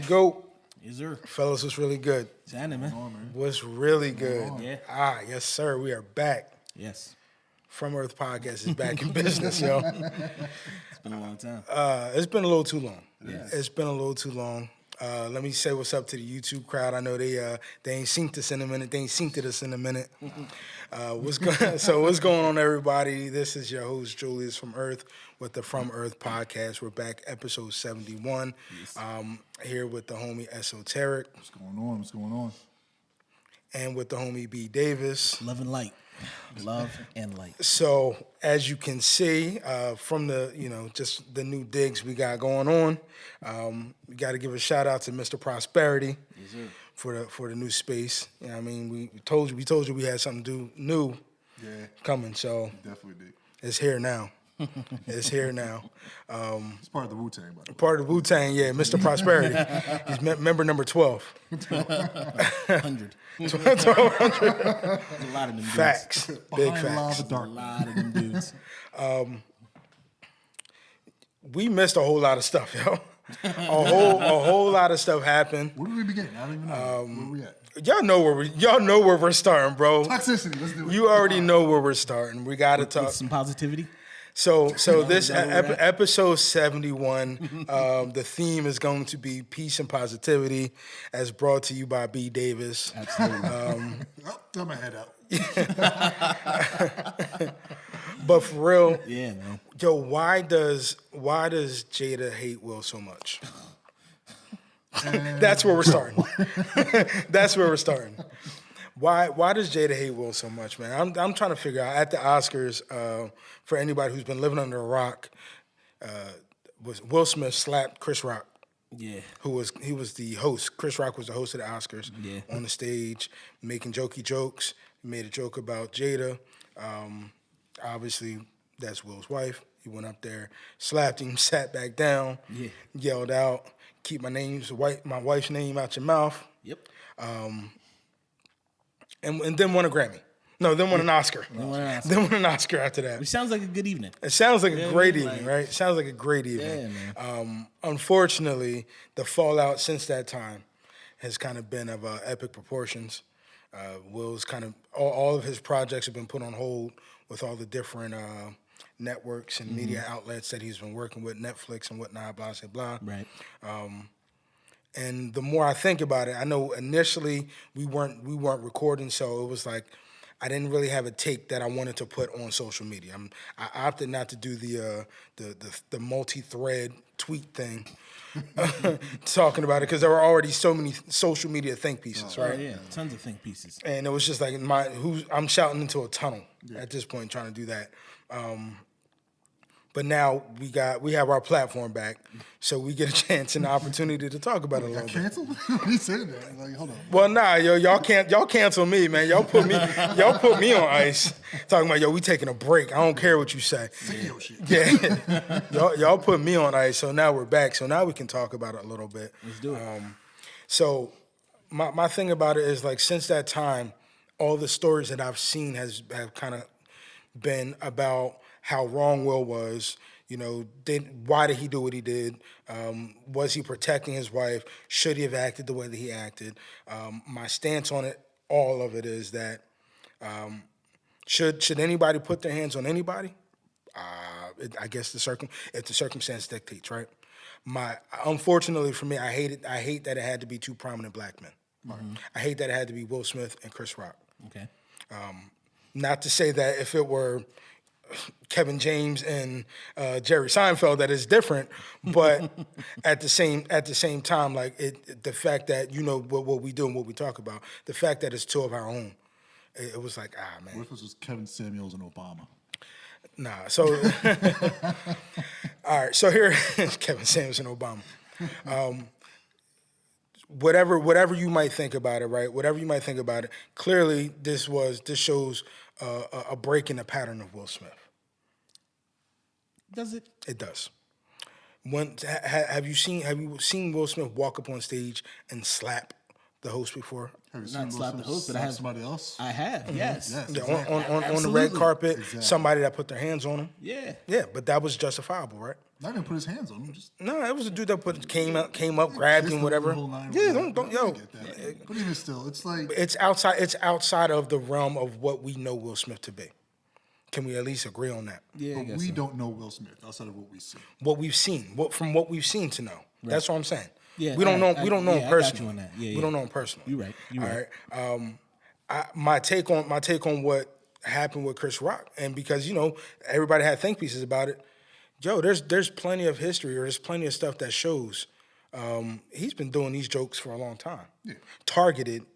the GOAT. Yes, sir. Fellas, what's really good? It's happening, man. What's really good? Yeah. Yes, sir. We are back. Yes. From Earth Podcast is back in business, yo. It's been a long time. It's been a little too long. Yes. It's been a little too long. Let me say what's up to the YouTube crowd. I know they ain't synced us in a minute. They ain't synced us in a minute. What's going on, everybody? This is your host, Julius from Earth with the From Earth Podcast. We're back, episode 71. Yes. Here with the homie Esoteric. What's going on? And with the homie B. Davis. Love and light. Love and light. So, as you can see from the, just the new digs we got going on, we got to give a shout out to Mr. Prosperity for the new space. You know what I mean? We told you we had something new coming. So Definitely did. it's here now. It's here now. It's part of the Wu-Tang, by the way. Part of the Wu-Tang, yeah, Mr. Prosperity. He's member number 12. 100. 1,200. A lot of them dudes. Facts. Big Behind facts. the A dark. lot of them dudes. We missed a whole lot of stuff, yo. A whole lot of stuff happened. Where do we begin? I don't even know. Where we at? Y'all know where we're starting, bro. Toxicity. Let's do it. You already know where we're starting. We got to talk. With some positivity. So this is that where we're at? episode 71, the theme is going to be peace and positivity, as brought to you by B. Davis. Absolutely. Throw my head out. But for real, Yeah, man. yo, why does Jada hate Will so much? That's where we're starting. That's where we're starting. Why does Jada hate Will so much, man? I'm trying to figure out. At the Oscars, for anybody who's been living under a rock, was Will Smith slapped Chris Rock. Yeah. He was the host. Chris Rock was the host of the Oscars. Yeah. On the stage, making jokey jokes. He made a joke about Jada. Obviously, that's Will's wife. He went up there, slapped him, sat back down, yelled out, "Keep my wife's name out your mouth." Yep. And then won a Grammy. No, then won an Oscar. Then won an Oscar after that. Which sounds like a good evening. It sounds like a great like- evening, right? It sounds like a great evening. Yeah, man. Unfortunately, the fallout since that time has kind of been of epic proportions. Will's kind of, all of his projects have been put on hold with all the different networks and media outlets that he's been working with, Netflix and whatnot, blah, blah, blah. Right. And the more I think about it, I know initially we weren't recording, so it was like I didn't really have a take that I wanted to put on social media. I opted not to do the multi-thread tweet thing, talking about it because there were already so many social media think pieces, right? Oh, yeah. Tons of think pieces. And it was just like I'm shouting into a tunnel at this point trying to do that. But now we have our platform back, so we get a chance and the opportunity to talk about it a little bit. Canceled? He said that. Like, hold on. Well, nah, yo, y'all cancel me, man. Y'all put me on ice. Talking about, yo, we taking a break. I don't care what you say. Yo, shit. Yeah, y'all put me on ice. So now we're back. So now we can talk about it a little bit. Let's do it. So my thing about it is like since that time, all the stories that I've seen have kind of been about how wrong Will was. Why did he do what he did? Was he protecting his wife? Should he have acted the way that he acted? My stance on it, all of it, is that should anybody put their hands on anybody? I guess if the circumstance dictates, right? Unfortunately for me, I hate that it had to be two prominent black men. Mm-hmm. I hate that it had to be Will Smith and Chris Rock. Okay. Not to say that if it were Kevin James and Jerry Seinfeld that is different, but at the same time, like the fact that what we do and what we talk about, the fact that it's two of our own, it was like man. What if this was Kevin Samuels and Obama? Nah, so all right, so here Kevin Samuels and Obama. Whatever you might think about it, right? Whatever you might think about it, clearly this shows a break in the pattern of Will Smith. Does it? It does. Have you seen Will Smith walk up on stage and slap the host before? Have you Not seen slap the host, but I have somebody else? I have, yes. Yes. Yeah, Exactly. on the red Absolutely. carpet, Exactly. somebody that put their hands on him. Yeah. Yeah, but that was justifiable, right? Not even put his hands on him. Just No, it was a dude that came up, grabbed kissed him, the whatever. whole nine Yeah, yards. don't I yo. get that. But even still, it's like It's outside. It's outside of the realm of what we know Will Smith to be. Can we at least agree on that? Yeah, I but guess we so. don't know Will Smith outside of what we see. What we've seen, from what we've seen to know. That's what I'm saying. Yeah, we don't know. I- We don't know yeah, him I got you personally. on that. Yeah, We yeah. don't know him personally. You're right. You're right. All right. My take on what happened with Chris Rock, and because everybody had think pieces about it. Yo, there's plenty of history, or there's plenty of stuff that shows he's been doing these jokes for a long time, targeted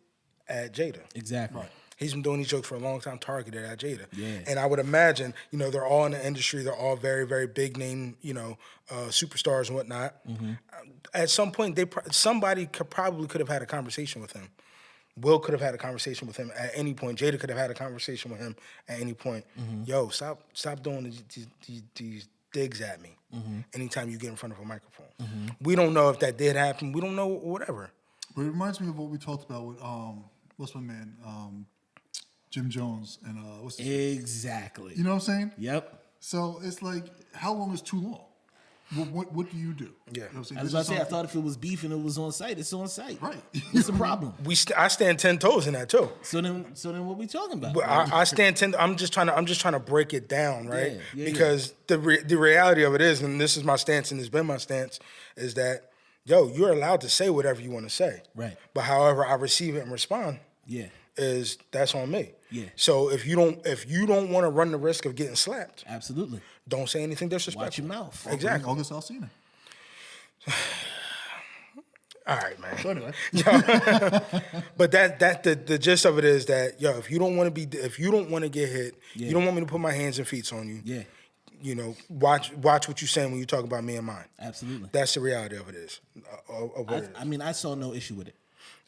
at Jada. Exactly. Right. He's been doing these jokes for a long time, targeted at Jada. Yeah. And I would imagine, they're all in the industry. They're all very, very big name, superstars and whatnot. At some point, somebody could have had a conversation with him. Will could have had a conversation with him at any point. Jada could have had a conversation with him at any point. Yo, stop doing these digs at me anytime you get in front of a microphone. We don't know if that did happen. We don't know, whatever. But it reminds me of what we talked about with what's my man, Jim Jones and what's his Exactly. You know what I'm saying? Yep. So it's like, how long is too long? What do you do? Yeah. You know what I'm saying? I was This about is to say, I something- thought if it was beef and it was on site, it's on site. Right. What's the problem? I stand 10 toes in that too. So then what we talking about? But I stand 10. I'm just trying to break it down, right? Yeah, because the reality of it is, and this is my stance, and it's been my stance, is that you're allowed to say whatever you want to say, Right. But however I receive it and respond, Yeah. that's on me. Yeah. So if you don't want to run the risk of getting slapped, Absolutely. don't say anything disrespectful. Watch your mouth. Exactly. August Alsina. All right, man. So anyway, But the gist of it is that if you don't want to get hit, you don't want me to put my hands and feet on you. Yeah. Watch what you're saying when you talk about me and mine. Absolutely. That's the reality of it is. Of what it is. I mean, I saw no issue with it.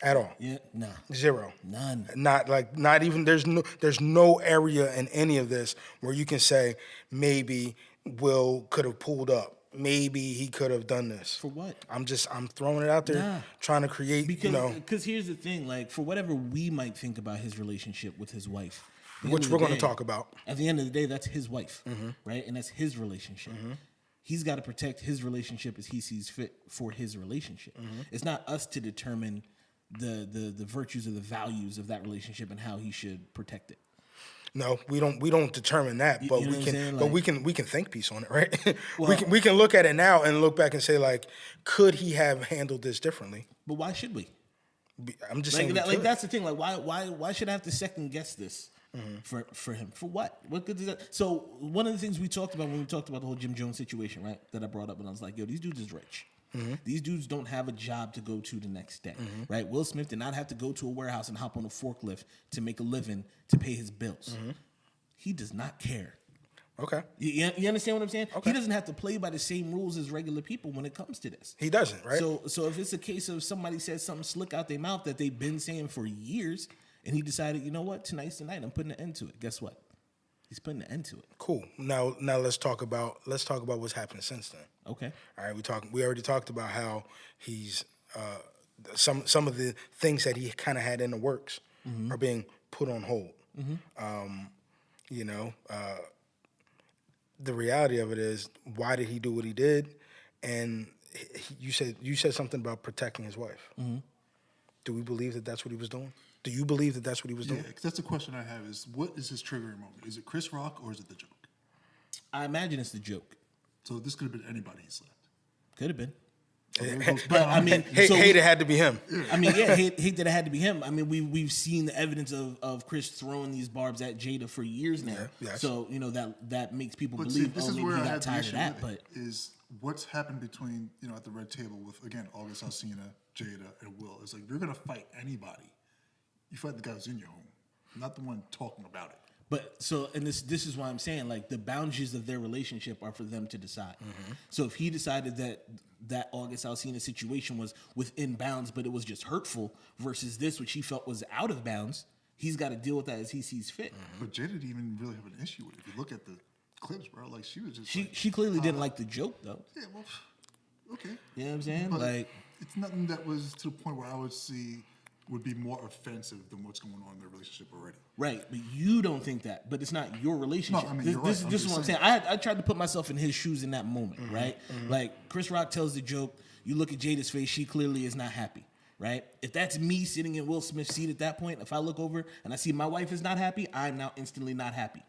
At all. Yeah. Nah. Zero. None. Not even. There's no area in any of this where you can say maybe Will could have pulled up. Maybe he could have done this. For what? I'm throwing it out there, Nah. trying to create. Because here's the thing, like, for whatever we might think about his relationship with his wife, at the which end of we're the going to day- talk about. At the end of the day, that's his wife, right? And that's his relationship. He's got to protect his relationship as he sees fit for his relationship. It's not us to determine the virtues or the values of that relationship and how he should protect it. No, we don't determine that, but you know we what I'm can. saying? But Like- we can think piece on it, right? Well- we can look at it now and look back and say, like, could he have handled this differently? But why should we? I'm just Like, saying. like that's the thing. Like, why should I have to second guess this for him? For what? What good does that? So one of the things we talked about when we talked about the whole Jim Jones situation, right? That I brought up, and I was like, yo, these dudes is rich. These dudes don't have a job to go to the next day, right? Will Smith did not have to go to a warehouse and hop on a forklift to make a living to pay his bills. He does not care. Okay, You understand what I'm saying? Okay. He doesn't have to play by the same rules as regular people when it comes to this. he doesn't, right? So if it's a case of somebody says something slick out their mouth that they've been saying for years, and he decided, you know what, tonight's the night, I'm putting an end to it. Guess what? He's putting an end to it. Cool. Now let's talk about what's happened since then. Okay. All right, we already talked about how he's some of the things that he kind of had in the works are being put on hold. The reality of it is, why did he do what he did? And you said something about protecting his wife. Do we believe that that's what he was doing? Do you believe that that's what he was yeah, doing? 'cause that's the question I have: is what is his triggering moment? Is it Chris Rock or is it the joke? I imagine it's the joke. So this could have been anybody he slapped. Could have been. But But I mean, Hate it had to be him. I mean, yeah, hate that it had to be him. I mean, we've seen the evidence of Chris throwing these barbs at Jada for years now. Yeah, yes. So that makes people But see, believe, this oh, is maybe where he I got had the tired of issue that. with But it, is what's happened between at the red table with again August Alsina, Jada, and Will. It's like if you're gonna fight anybody, you fight the guy who's in your home, not the one talking about it. But so, and this is why I'm saying, like, the boundaries of their relationship are for them to decide. So if he decided that August Alsina situation was within bounds, but it was just hurtful, versus this, which he felt was out of bounds, he's got to deal with that as he sees fit. But Jada didn't even really have an issue with it. If you look at the clips, bro, like she was just She clearly didn't like the joke, though. yeah, well, okay. You know what I'm saying? But Like, it's nothing that was to the point where I would see would be more offensive than what's going on in their relationship already. Right, but you don't think that. But it's not your relationship. No, I mean, this you're this, right. this I'm is what I'm just saying. I tried to put myself in his shoes in that moment, right? Like Chris Rock tells the joke. You look at Jada's face. She clearly is not happy, right? If that's me sitting in Will Smith's seat at that point, if I look over and I see my wife is not happy, I'm now instantly not happy,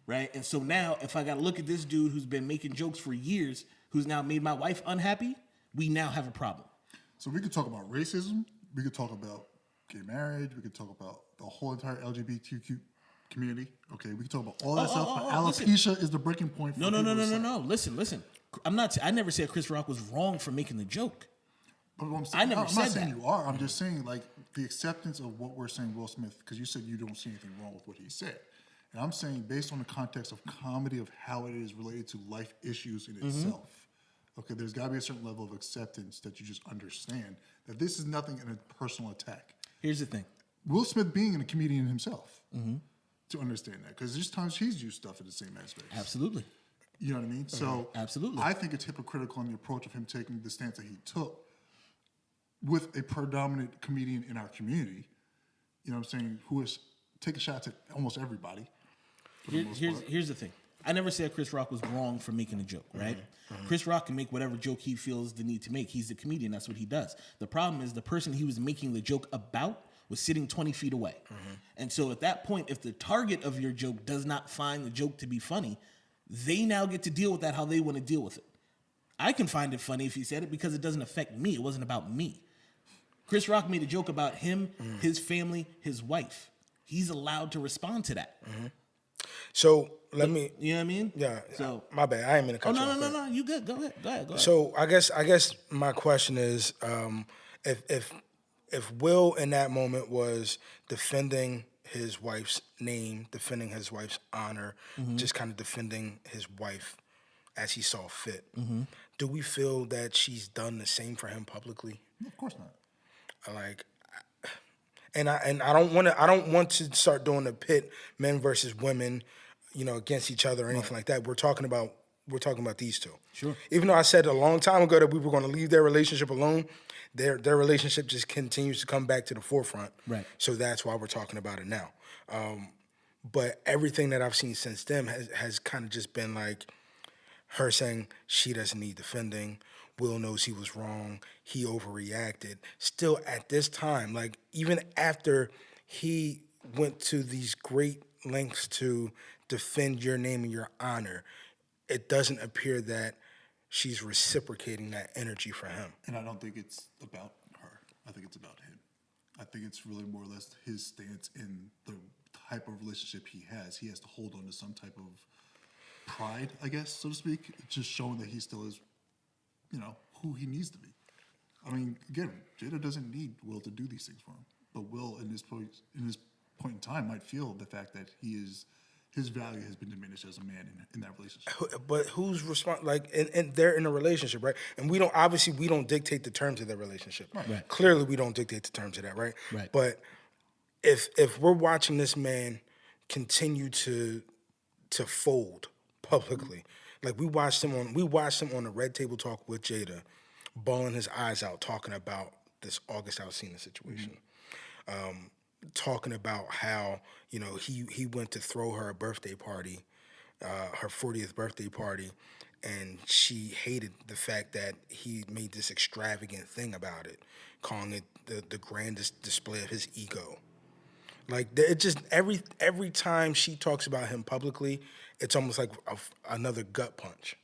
right? And so now, if I got to look at this dude who's been making jokes for years, who's now made my wife unhappy, we now have a problem. So we could talk about racism. We could talk about gay marriage. We could talk about the whole entire LGBTQ community. Okay, we could talk about all that stuff. But alopecia is the breaking point. For No. Listen. I never said Chris Rock was wrong for making the joke. But what I'm I never I'm said not saying that. you are. I'm just saying like the acceptance of what we're saying Will Smith, because you said you don't see anything wrong with what he said. And I'm saying based on the context of comedy of how it is related to life issues in itself. Okay, there's got to be a certain level of acceptance that you just understand that this is nothing in a personal attack. Here's the thing. Will Smith being a comedian himself to understand that, because there's times he's used stuff in the same aspect. Absolutely. You know what I mean? So Absolutely. I think it's hypocritical in the approach of him taking the stance that he took with a predominant comedian in our community, you know what I'm saying, who is taking shots at almost everybody. Here's the thing. I never said Chris Rock was wrong for making a joke, right? Chris Rock can make whatever joke he feels the need to make. He's a comedian. That's what he does. The problem is the person he was making the joke about was sitting 20 feet away. And so at that point, if the target of your joke does not find the joke to be funny, they now get to deal with that how they want to deal with it. I can find it funny if he said it because it doesn't affect me. It wasn't about me. Chris Rock made a joke about him, his family, his wife. He's allowed to respond to that. So let me. You know what I mean? Yeah. So My bad. I ain't mean to cut you off. no. You good? Go ahead. So I guess my question is, if Will in that moment was defending his wife's name, defending his wife's honor, just kind of defending his wife as he saw fit, do we feel that she's done the same for him publicly? Of course not. Like, and I don't want to start doing the pit men versus women, against each other or anything like that. We're talking about these two. Sure. Even though I said a long time ago that we were going to leave their relationship alone, their relationship just continues to come back to the forefront. Right. So that's why we're talking about it now. But everything that I've seen since then has kind of just been like her saying she doesn't need defending. Will knows he was wrong. He overreacted. Still at this time, like even after he went to these great lengths to defend your name and your honor, it doesn't appear that she's reciprocating that energy for him. And I don't think it's about her. I think it's about him. I think it's really more or less his stance in the type of relationship he has. He has to hold on to some type of pride, I guess, so to speak, just showing that he still is, who he needs to be. I mean, again, Jada doesn't need Will to do these things for him. But Will, in this point in time, might feel the fact that his value has been diminished as a man in that relationship. But who's and they're in a relationship, right? And we don't dictate the terms of their relationship. Right. Clearly, we don't dictate the terms of that, right? Right. But if we're watching this man continue to fold publicly, like we watched him on the Red Table Talk with Jada, bawling his eyes out, talking about this August Alsina situation. Talking about how he went to throw her a birthday party, her 40th birthday party, and she hated the fact that he made this extravagant thing about it, calling it the grandest display of his ego. Like it just every time she talks about him publicly, it's almost like another gut punch.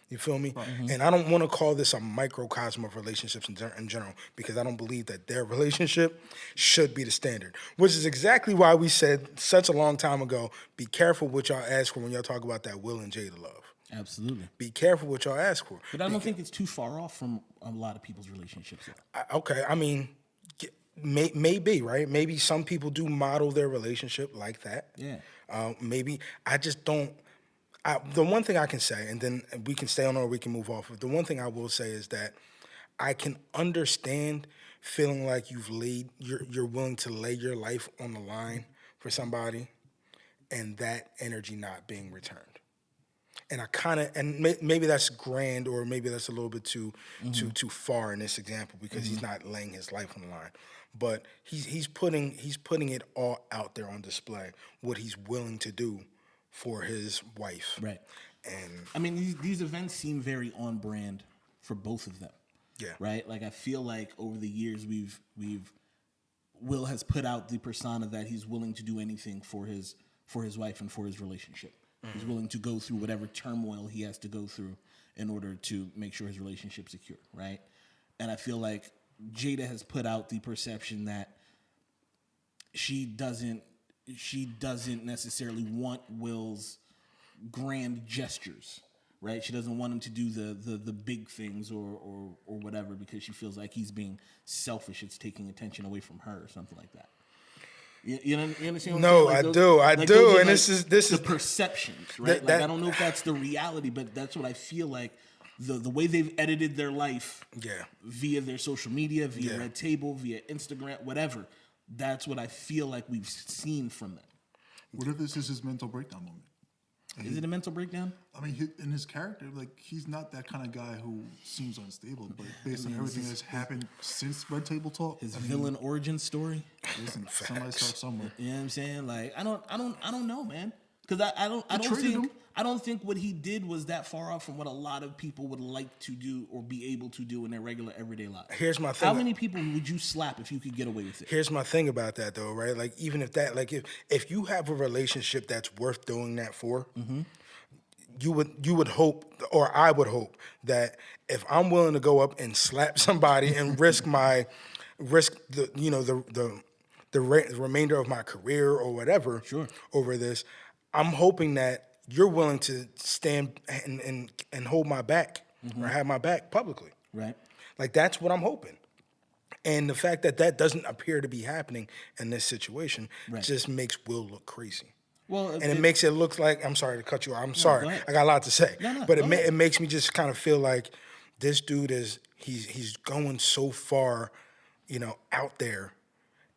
You feel me? And I don't want to call this a microcosm of relationships in general, because I don't believe that their relationship should be the standard, which is exactly why we said such a long time ago, be careful what y'all ask for when y'all talk about that Will and Jada love. Absolutely. Be careful what y'all ask for. But I don't think it's too far off from a lot of people's relationships. Okay, I mean, maybe, right? Maybe some people do model their relationship like that. Yeah. Maybe. I just don't. The one thing I can say, and then we can stay on or we can move off of, the one thing I will say is that I can understand feeling like you're willing to lay your life on the line for somebody and that energy not being returned. And maybe that's grand, or maybe that's a little bit too far in this example, because he's not laying his life on the line. but he's putting it all out there on display, what he's willing to do for his wife. Right. And I mean, these events seem very on brand for both of them. yeah. Right. Like I feel like over the years we've Will has put out the persona that he's willing to do anything for his wife and for his relationship. Mm-hmm. He's willing to go through whatever turmoil he has to go through in order to make sure his relationship's secure. Right. And I feel like Jada has put out the perception that she doesn't necessarily want Will's grand gestures, right? She doesn't want him to do the big things or whatever because she feels like he's being selfish. It's taking attention away from her or something like that. You understand what I'm No, saying? I Like do. like And like this is the perceptions, right? that- I don't know if that's the reality, but that's what I feel like. The way they've edited their life via their social media, via Red Table, via Instagram, whatever. That's what I feel like we've seen from them. What if this is his mental breakdown moment? Is it a mental breakdown? I mean, in his character, like, he's not that kind of guy who seems unstable. But based on everything that's happened since Red Table Talk, His villain origin story. listen, somebody start somewhere. You know what I'm saying? Like, I don't know, man. Because I don't think what he did was that far off from what a lot of people would like to do or be able to do in their regular everyday life. Here's my thing. How many people would you slap if you could get away with it? Here's my thing about that, though, right? Like, even if that, like, if you have a relationship that's worth doing that for, you would hope, or I would hope, that if I'm willing to go up and slap somebody and risk the remainder of my career or whatever over this, I'm hoping that you're willing to stand and hold my back or have my back publicly. Right. Like, that's what I'm hoping. And the fact that that doesn't appear to be happening in this situation just makes Will look crazy. Well, and it makes it look like, I'm sorry to cut you off. I'm sorry. ahead. I got a lot to say. But it makes me just kind of feel like this dude he's going so far, out there.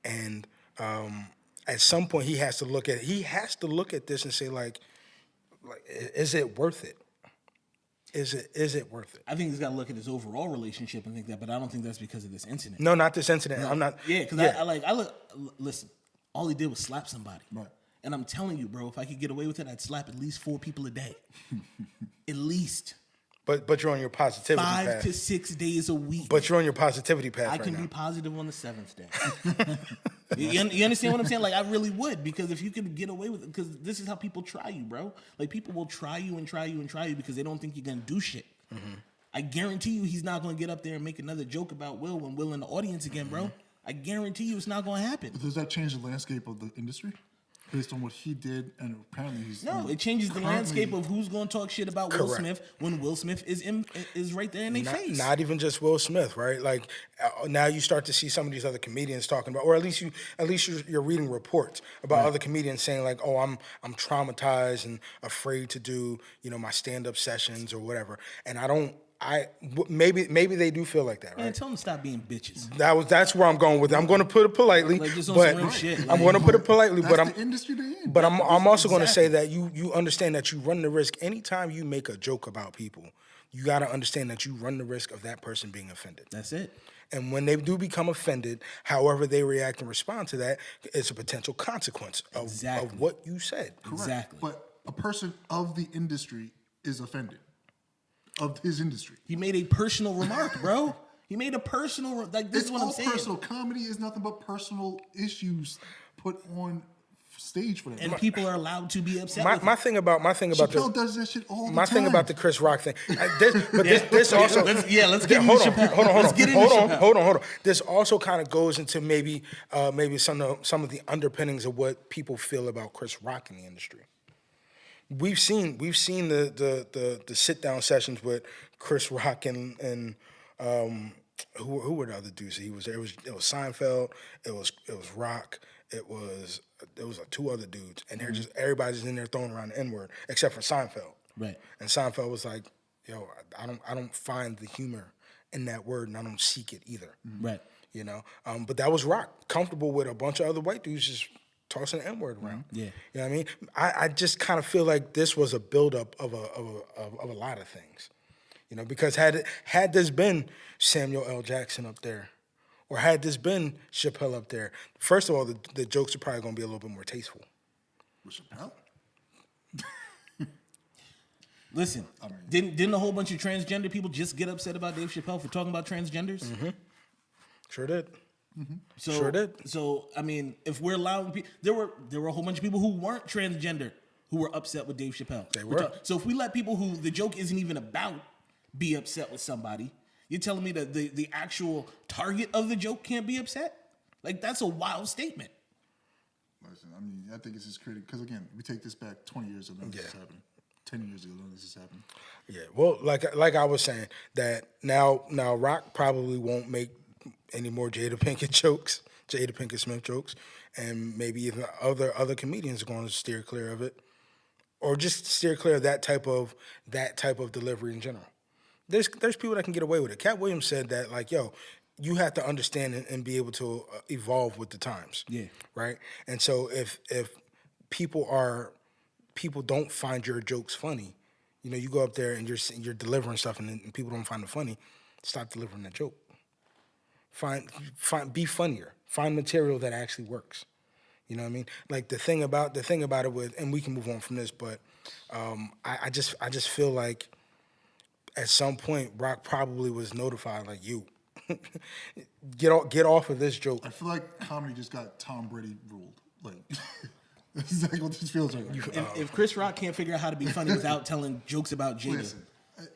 And at some point he has to look at this and say, like, is it worth it? Is it worth it? I think he's got to look at his overall relationship and think that, but I don't think that's because of this incident. No, not this incident. I'm not. Yeah, because listen, all he did was slap somebody. Right. And I'm telling you, bro, if I could get away with it, I'd slap at least 4 people a day. At least. But you're on your positivity 5 path. to 6 days a week. But you're on your positivity path I can right be now. positive on the 7th day. You understand what I'm saying? Like, I really would, because if you could get away with it, because this is how people try you, bro. Like, people will try you and try you and try you because they don't think you're going to do shit. Mm-hmm. I guarantee you he's not going to get up there and make another joke about Will when Will in the audience again, bro. I guarantee you it's not going to happen. But does that change the landscape of the industry? Based on what he did, and apparently he's... No, it changes the landscape of who's going to talk shit about Will Smith when Will Smith is right there in their face. Not even just Will Smith, right? Like, now you start to see some of these other comedians talking about, or at least you're reading reports about other comedians saying, like, oh, I'm traumatized and afraid to do my stand-up sessions or whatever, and maybe they do feel like that, right? Man, tell them to stop being bitches. That's where I'm going with it. I'm going to put it politely, Like, just on but some real shit. I'm going to put it politely, That's but the industry they're in. But I'm also going to say that you understand that you run the risk anytime you make a joke about people. You got to understand that you run the risk of that person being offended. That's it. And when they do become offended, however they react and respond to that, it's a potential consequence of what you said. Correct. Exactly. But a person of the industry is offended. Of his industry. He made a personal remark, bro. He made a personal... Like, this is what I'm saying. Personal. Comedy is nothing but personal issues put on stage for them. And people are allowed to be upset with My thing about Chappelle does that shit all the time. My thing about the Chris Rock thing, this also... Let's get into Chappelle. Hold on. This also kind of goes into maybe some of the underpinnings of what people feel about Chris Rock in the industry. We've seen the sit down sessions with Chris Rock and who were the other dudes? It was Seinfeld, it was Rock, it was 2 other dudes, and they're just everybody's in there throwing around the N-word except for Seinfeld. Right. And Seinfeld was like, yo, I don't find the humor in that word, and I don't seek it either. Right. But that was Rock, comfortable with a bunch of other white dudes just tossing the N-word around. Yeah. You know what I mean? I just kind of feel like this was a buildup of a lot of things. Because had this been Samuel L. Jackson up there, or had this been Chappelle up there, first of all, the jokes are probably going to be a little bit more tasteful. With Chappelle? Listen, didn't a whole bunch of transgender people just get upset about Dave Chappelle for talking about transgenders? Mm-hmm. Sure did. So, Sure did. So I mean, if we're allowing people, there were a whole bunch of people who weren't transgender who were upset with Dave Chappelle. They were. So if we let people who the joke isn't even about be upset with somebody, you're telling me that the actual target of the joke can't be upset? Like, that's a wild statement. Listen, I mean, I think it's just critical because again, we take this back 20 years ago. None of this is happening. 10 years ago, none of this is happening. Yeah, well, like I was saying, that now Rock probably won't make any more Jada Pinkett Smith jokes, and maybe even other comedians are going to steer clear of it, or just steer clear of that type of delivery in general. There's people that can get away with it. Cat Williams said that, like, yo, you have to understand and be able to evolve with the times. Yeah. Right. And so if people don't find your jokes funny, you know, you go up there and you're delivering stuff and people don't find it funny, stop delivering that joke. Be funnier. Find material that actually works. You know what I mean? Like the thing about it with, and we can move on from this, but I just feel like at some point Rock probably was notified, like, you get off of this joke. I feel like comedy just got Tom Brady ruled. Like, that's exactly what this feels like. If Chris Rock can't figure out how to be funny without telling jokes about Jada, Listen,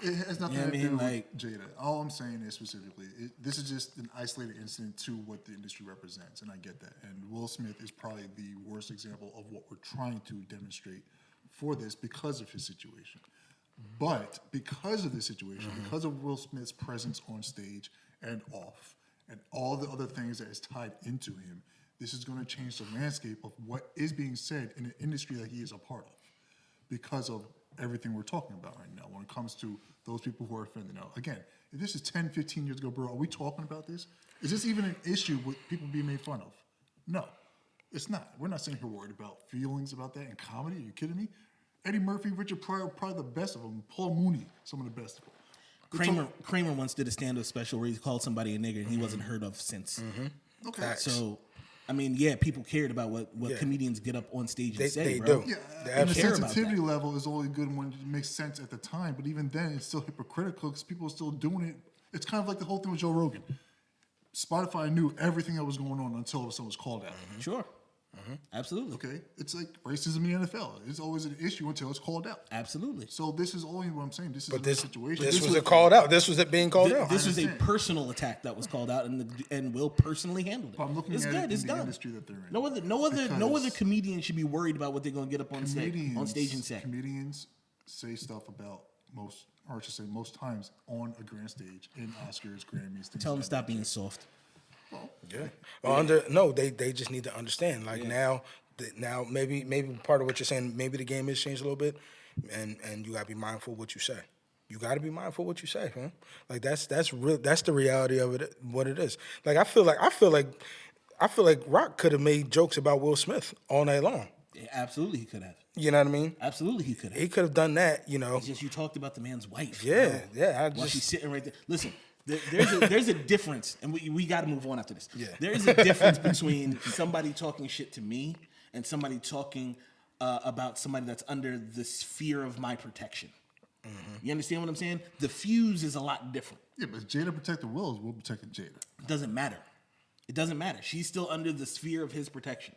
it has nothing You know to what I do mean? with Like- Jada. All I'm saying is specifically, this is just an isolated incident to what the industry represents, and I get that. And Will Smith is probably the worst example of what we're trying to demonstrate for this because of his situation. But because of this situation, because of Will Smith's presence on stage and off, and all the other things that is tied into him, this is going to change the landscape of what is being said in an industry that he is a part of because of everything we're talking about right now when it comes to those people who are offended. Now, again, if this is 10, 15 years ago, bro, are we talking about this? Is this even an issue with people being made fun of? No, it's not. We're not sitting here worried about feelings about that in comedy. Are you kidding me? Eddie Murphy, Richard Pryor, probably the best of them. Paul Mooney, some of the best of them. Kramer once did a stand-up special where he called somebody a nigger and he wasn't heard of since. Okay. Facts. So, I mean, yeah, people cared about what comedians get up on stage and say, They bro. do. Yeah, They and the care about sensitivity level is only good when it makes sense at the time, but even then, it's still hypocritical because people are still doing it. It's kind of like the whole thing with Joe Rogan. Spotify knew everything that was going on until someone was called out. Sure. Absolutely. Okay, it's like racism in the NFL. It's always an issue until it's called out. Absolutely. So this is only what I'm saying. This is But a this situation. was it called out. This was it being called out. This was a understand. personal attack that was called out, and Will personally handled it. But I'm looking it's at good. it in It's the done. industry that they're in. No other Because comedian should be worried about what they're going to get up on stage and say. Comedians say stuff about most times on a grand stage in Oscars, Grammys. Things Tell them like to stop that. being soft. Yeah. Well, they just need to understand. Like now maybe part of what you're saying, maybe the game has changed a little bit, and you gotta be mindful of what you say. You gotta be mindful of what you say, man. Like that's real. That's the reality of it. What it is. Like I feel like Rock could have made jokes about Will Smith all night long. Yeah, absolutely, he could have. You know what I mean? Absolutely, he could have. He could have done that. You know. It's just you talked about the man's wife. Yeah. Yeah. While she's sitting right there. Listen, there's a difference, and we got to move on after this. Yeah. There is a difference between somebody talking shit to me and somebody talking about somebody that's under the sphere of my protection. You understand what I'm saying? The fuse is a lot different. Yeah, but Jada protected Will. Will protected Jada. It doesn't matter. It doesn't matter. She's still under the sphere of his protection.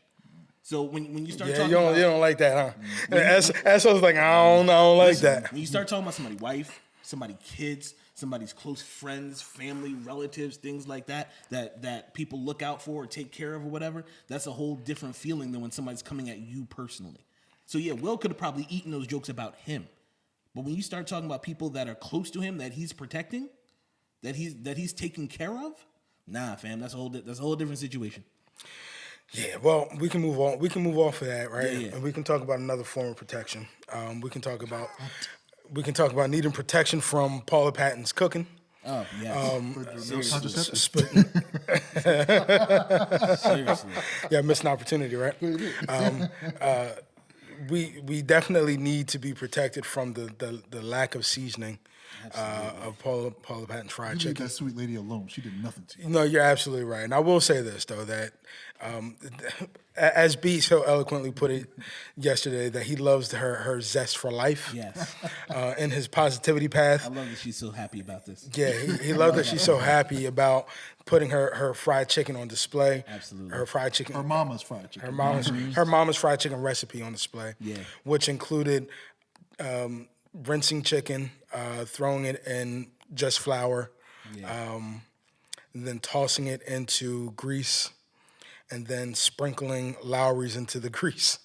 So when you start Yeah, talking you about, don't like that, huh? As I was like, I don't like that. when you start talking about somebody's wife, somebody's kids, somebody's close friends, family, relatives, things like that people look out for or take care of or whatever, that's a whole different feeling than when somebody's coming at you personally. So yeah, Will could have probably eaten those jokes about him. But when you start talking about people that are close to him, that he's protecting, that he's taking care of, nah, fam, that's a whole different situation. Yeah, well, we can move on. We can move off of that, right? Yeah. And we can talk about another form of protection. We can talk about needing protection from Paula Patton's cooking. Oh yeah, Contraceptive. Spitting. seriously. Yeah, missed an opportunity, right? we definitely need to be protected from the lack of seasoning of Paula Patton's fried You leave chicken. that sweet lady alone. She did nothing to you. No, you're absolutely right. And I will say this, though, that as B so eloquently put it yesterday, that he loves her zest for life Yes. and his positivity path. I love that she's so happy about this. Yeah, he loved that she's so happy about putting her fried chicken on display. Absolutely. Her fried chicken. Her mama's fried chicken. Her mama's fried chicken recipe on display. Yeah. Which included rinsing chicken, throwing it in just flour, and then tossing it into grease, and then sprinkling Lowry's into the grease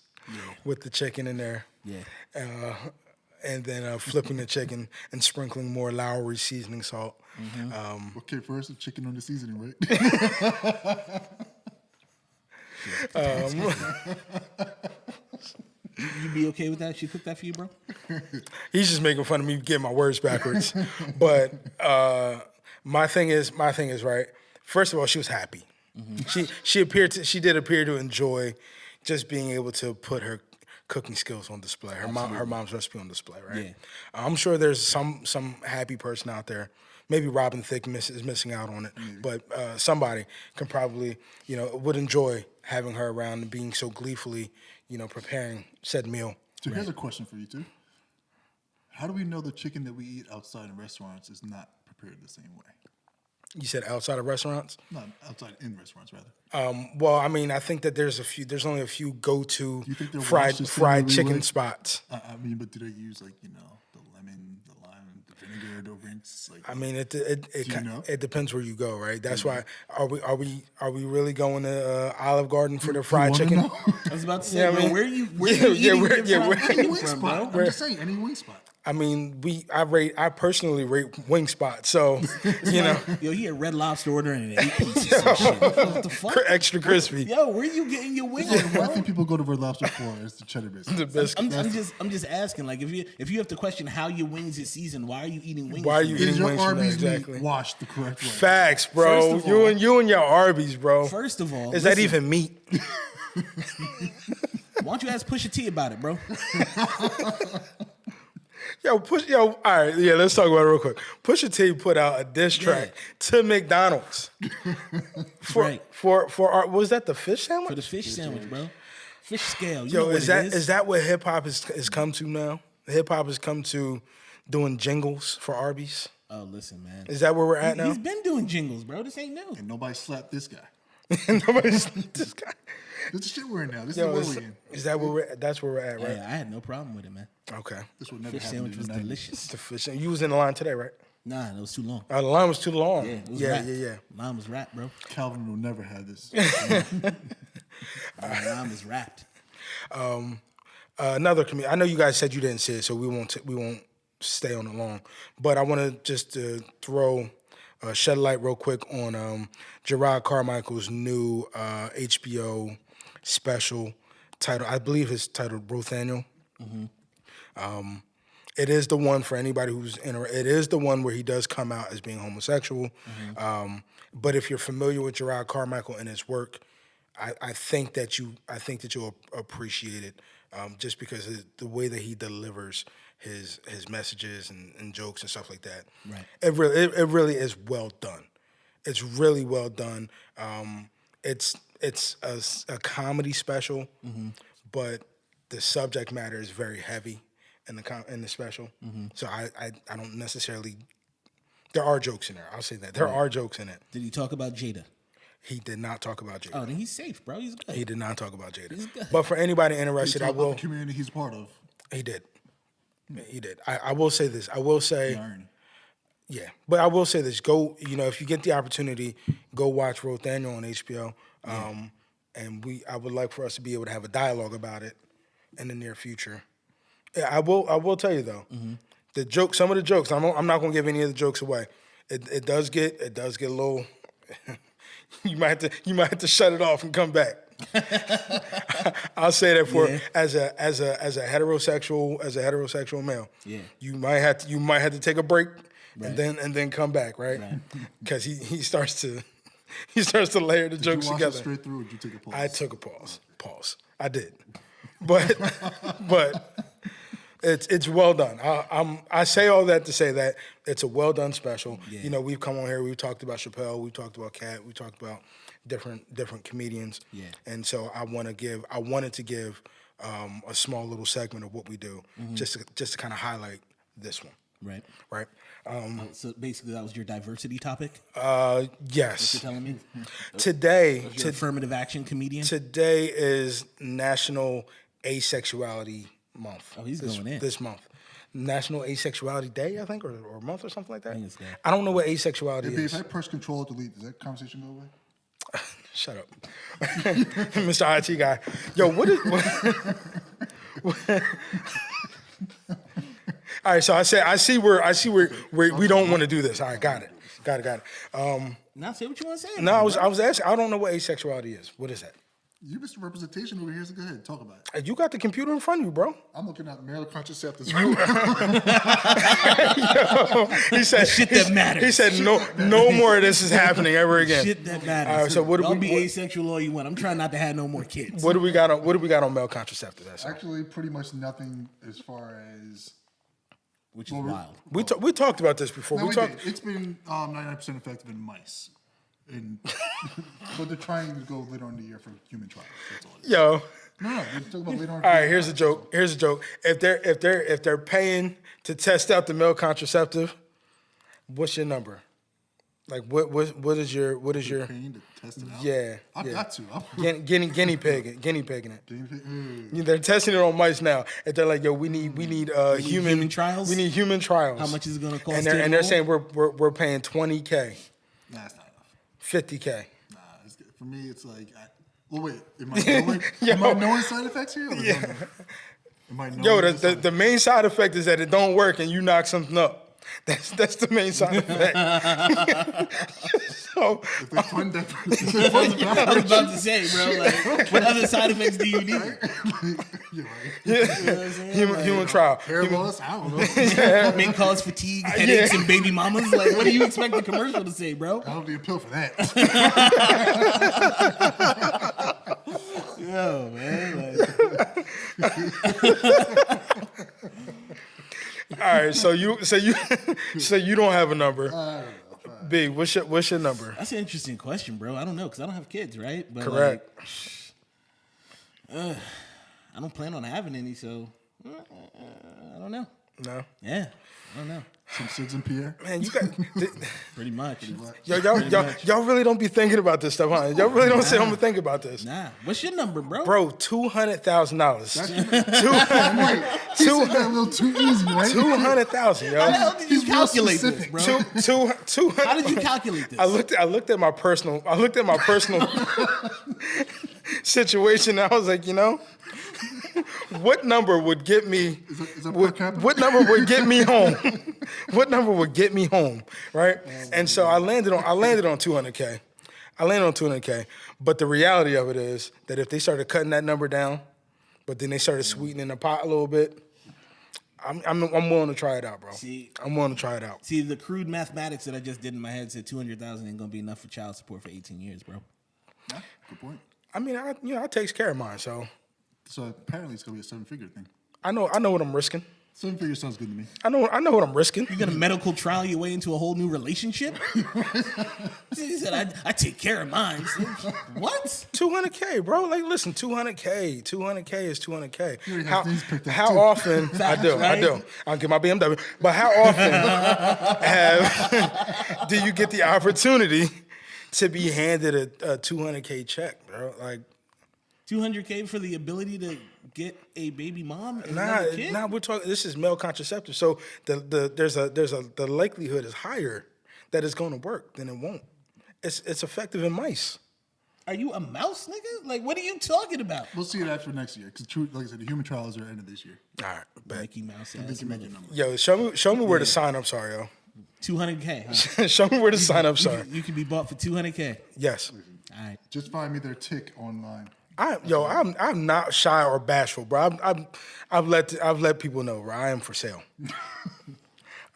with the chicken in there. Yeah. And then flipping the chicken and sprinkling more Lowry seasoning salt. What came first? The chicken or the seasoning, right? You be okay with that? She cooked that for you, bro? He's just making fun of me getting my words backwards. But my thing is right. First of all, she was happy. She did appear to enjoy just being able to put her cooking skills on display. Her mom's recipe on display, right? Yeah. I'm sure there's some happy person out there. Maybe Robin Thicke is missing out on it, but somebody can probably would enjoy having her around and being so gleefully preparing said meal. So here's a question for you too. How do we know the chicken that we eat outside in restaurants is not prepared the same way? You said outside of restaurants? Not outside in restaurants, rather. Well, I mean, I think that there's only a few go-to you think they're fried washed the similarly chicken way? spots. I mean, but do they use the lemon, the lime, the vinegar, the rinse? I mean, you know? it depends where you go, right? That's why are we really going to Olive Garden for the fried wanna chicken? know? I was about to say, Yeah, I bro, mean- where you Yeah, eating where- your yeah, fried where- chicken Any wing from, spot. bro? I'm just saying, any wing spot. I mean, I personally rate Wingspot, so Yo, he had Red Lobster ordering an 8 pieces and shit. What the fuck? extra crispy. Yo, where you getting your wings, What bro? I think people go to Red Lobster for is the cheddar biscuit. The biscuit. I'm just asking. Like, if you have to question how your wings is seasoned, why are you eating wings? Why are from you there? eating Is your wings from there, Arby's meat exactly? washed the correct way? Facts, bro. First of all- You and your Arby's, bro. First of all, Is that listen, even meat? Why don't you ask Pusha T about it, bro? All right, yeah, let's talk about it real quick. Pusha T put out a diss track to McDonald's Right. for was that the fish sandwich? For the fish sandwich, bro. Fish scale. You Yo, know what is it that is? is that what hip hop has come to now? Hip hop has come to doing jingles for Arby's. Oh, listen, man. Is that where we're at now? He's been doing jingles, bro. This ain't new. And nobody slapped this guy. Nobody's this guy. This is the shit we're in now. This Yo, is the world we're in. is that where that's where we're at, right? Hey, I had no problem with it, man. Okay. This would never Fish happen sandwich in was the 90s. delicious. The fish. You was in the line today, right? Nah, it was too long. The line was too long. Yeah, it was yeah, wrapped. yeah. Mine was wrapped, bro. Calvin will never have this. Mine was wrapped. Another comedian. I know you guys said you didn't see it, so we won't stay on it long. But I want to just shed light real quick on Gerard Carmichael's new HBO special title. I believe it's titled Rothaniel. It is the one for anybody who's it is the one where he does come out as being homosexual. But if you're familiar with Gerard Carmichael and his work, I think that you'll appreciate it just because of the way that he delivers his messages and jokes and stuff like that. Right. It really is well done. It's really well done. It's a comedy special, but the subject matter is very heavy in the special. So I don't necessarily. There are jokes in there. I'll say that there are jokes in it. Did he talk about Jada? He did not talk about Jada. Oh, then he's safe, bro. He's good. He did not talk about Jada. He's good. But for anybody He interested, I talked about will. the community he's part of. He did. He did. I will say this. I will say. The irony. Yeah, but I will say this: go, if you get the opportunity, go watch Rothaniel on HBO. And I would like for us to be able to have a dialogue about it in the near future. Yeah, I will tell you though, some of the jokes. I'm not going to give any of the jokes away. It does get a little. you might have to shut it off and come back. I'll say that for as a heterosexual male. Yeah. You might have to take a break and then come back, right? Because he starts to layer the Did jokes you watch together. it straight through or did you take a pause? I took a pause. I did. but it's well done. I say all that to say that it's a well done special. Yeah. You know, we've come on here, we've talked about Chappelle, we've talked about Cat, we talked about different comedians. Yeah. And so I wanted to give a small little segment of what we do, just to kind of highlight this one. Right. Right. So basically, that was your diversity topic. Yes. You're telling me Today, you're an affirmative action comedian. today is National Asexuality Month. Oh, he's going in. This month. National Asexuality Day, I think, or month or something like that. I think it's that. I don't know what asexuality If is. I press Control Delete, does that conversation go away? Shut up, Mr. IT guy. Yo, what is? All right, so I see where we don't want to do this. All right, got it. Now say what you want to say. No, I was asking. I don't know what asexuality is. What is that? You missed the representation over here, so go ahead, talk about it. You got the computer in front of you, bro. I'm looking at male contraceptives. He said shit that matters. He said no more of this is happening ever again. Shit that matters. All right, so what do Y'all we? be What, asexual all you want. I'm trying not to have no more kids. what do we got on? What do we got on male contraceptive? That's all. Actually, pretty much nothing as far as. Which is wild. We talked about this before. No, we talked. It's been 99% effective in mice. But they're trying to go later on in the year for human trials. That's all it is. Yo. No, we're talking about later on. All right, here's a joke. If they're paying to test out the male contraceptive, what's your number? Like what is your Paying to test it out? yeah? I yeah. got to. Guinea pigging it. Guinea pig. Yeah, they're testing it on mice now, and they're like, "Yo, we need human trials? We need human trials. How much is it going to cost? And they're saying we're paying $20K, Nah, it's not enough. $50K. Nah, for me, it's like. Well, wait. Am I knowing side effects here? Or Yeah. am I knowing Yo, the side the main side effect is that it don't work and you knock something up. That's the main side effect. So If they fund that I was about to say, bro. Like, what other side effects do you need? You're right. human trial. Hair loss? I don't know. May cause fatigue, headaches, and baby mamas. Like, what do you expect the commercial to say, bro? I don't need a pill for that. Yo, man. All right, so you don't have a number. B, what's your number? That's an interesting question, bro. I don't know because I don't have kids, right? But Correct. I don't plan on having any, so I don't know. No. Yeah, I don't know. Some Sids and Pierre. Man, you got Pretty much. y'all really don't be thinking about this stuff, huh? Y'all really don't sit home and think about this. Nah. What's your number, bro? Bro, $200,000. He said that a little too easy, right? 200,000, yo. How the hell did you He's real calculate this, specific. bro? Two. How did you calculate this? I looked at my personal situation. And I was like, what number would get me? Is that per capita? What number would get me home? What number would get me home? Right? And so I landed on $200K. But the reality of it is that if they started cutting that number down, but then they started sweetening the pot a little bit, I'm willing to try it out, bro. I'm willing to try it out. See, the crude mathematics that I just did in my head said 200,000 ain't gonna be enough for child support for 18 years, bro. Yeah, good point. I mean, I takes care of mine, so So apparently it's gonna be a 7-figure thing. I know what I'm risking. 7-figure sounds good to me. I know what I'm risking. You gonna medical trial your way into a whole new relationship? He said, I take care of mine. What? $200K, bro. Like, listen, $200K is $200K. You already have these picked up, How too. often? I do. I'll get my BMW. But how often do you get the opportunity to be handed a $200K check, bro? Like, $200K for the ability to get a baby mom and another kid? nah. We're talking. This is male contraceptive, so the likelihood is higher that it's going to work than it won't. It's effective in mice. Are you a mouse, nigga? Like, what are you talking about? We'll see it after next year. Because, like I said, the human trials are end of this year. All right, bet. Mickey Mouse They ass can make mother. your number. Yo, show me where the sign ups are, yo. 200K. Huh? Show me where the sign ups are. You can be bought for 200K. Yes. All right. Just find me their tick online. I'm not shy or bashful, bro. I've let people know, bro. I am for sale.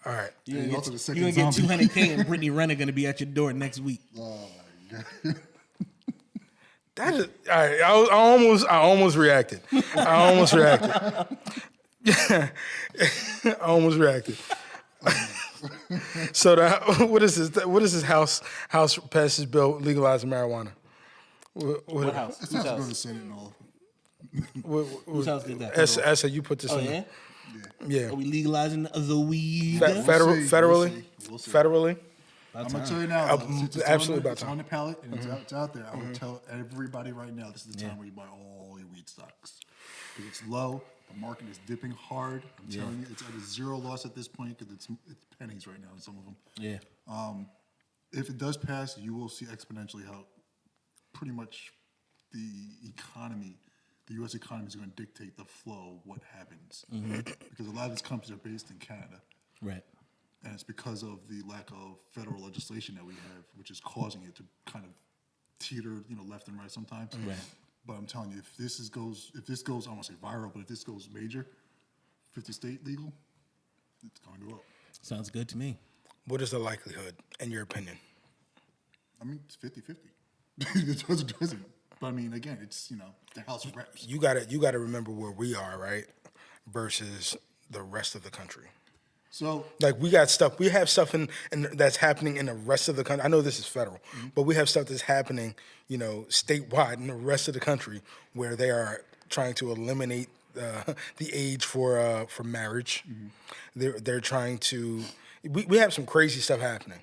All right. You're you gonna also the get second zombie. 200K and Brittany Renner gonna be at your door next week. Oh, my God. That is all right. I almost reacted. I almost reacted. I almost reacted. So what is this? What is this house passed this bill legalizing marijuana? What house? It's Whose not to go to house? the Senate and all. Whose house did that? Essa, you put this Oh in. yeah. Yeah. Are we legalizing the weed? Federally? We'll see. Federally? I'm gonna tell you now. Since it's absolutely on about it's time. on the pallet and it's out there. I would tell everybody right now. This is the time where you buy all your weed stocks. Because it's low. The market is dipping hard. I'm telling you, it's at a zero loss at this point because it's pennies right now in some of them. Yeah. If it does pass, you will see exponentially how pretty much the economy, the U.S. economy, is going to dictate the flow of what happens. Because a lot of these companies are based in Canada. Right. And it's because of the lack of federal legislation that we have, which is causing it to kind of teeter, left and right sometimes. Right. But I'm telling you, if this goes, I don't want to say viral, but if this goes major, 50 state legal, it's going to go up. Sounds good to me. What is the likelihood, in your opinion? I mean, it's 50-50. It doesn't. But I mean, again, it's, the House of Reps. You gotta remember where we are, right? Versus the rest of the country. So, Like we have stuff in that's happening in the rest of the country. I know this is federal, but we have stuff that's happening, statewide in the rest of the country where they are trying to eliminate the age for marriage. They're trying to. We have some crazy stuff happening.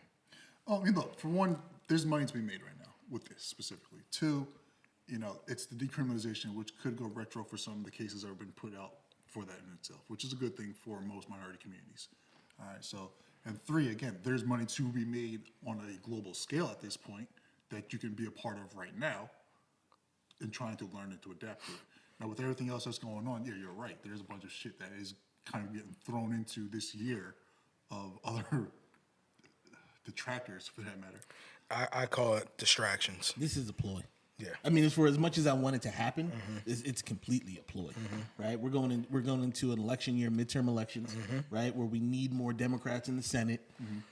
I mean, look, for one, there's money to be made right now with this specifically. Two, it's the decriminalization, which could go retro for some of the cases that have been put out for that in itself, which is a good thing for most minority communities. All right, so, and three, again, there's money to be made on a global scale at this point that you can be a part of right now in trying to learn and to adapt to it. Now, with everything else that's going on, yeah, you're right. There's a bunch of shit that is kind of getting thrown into this year of other detractors, for that matter. I call it distractions. This is a ploy. Yeah. I mean, for as much as I want it to happen, it's completely a ploy, right? We're going into an election year, midterm elections, right, where we need more Democrats in the Senate.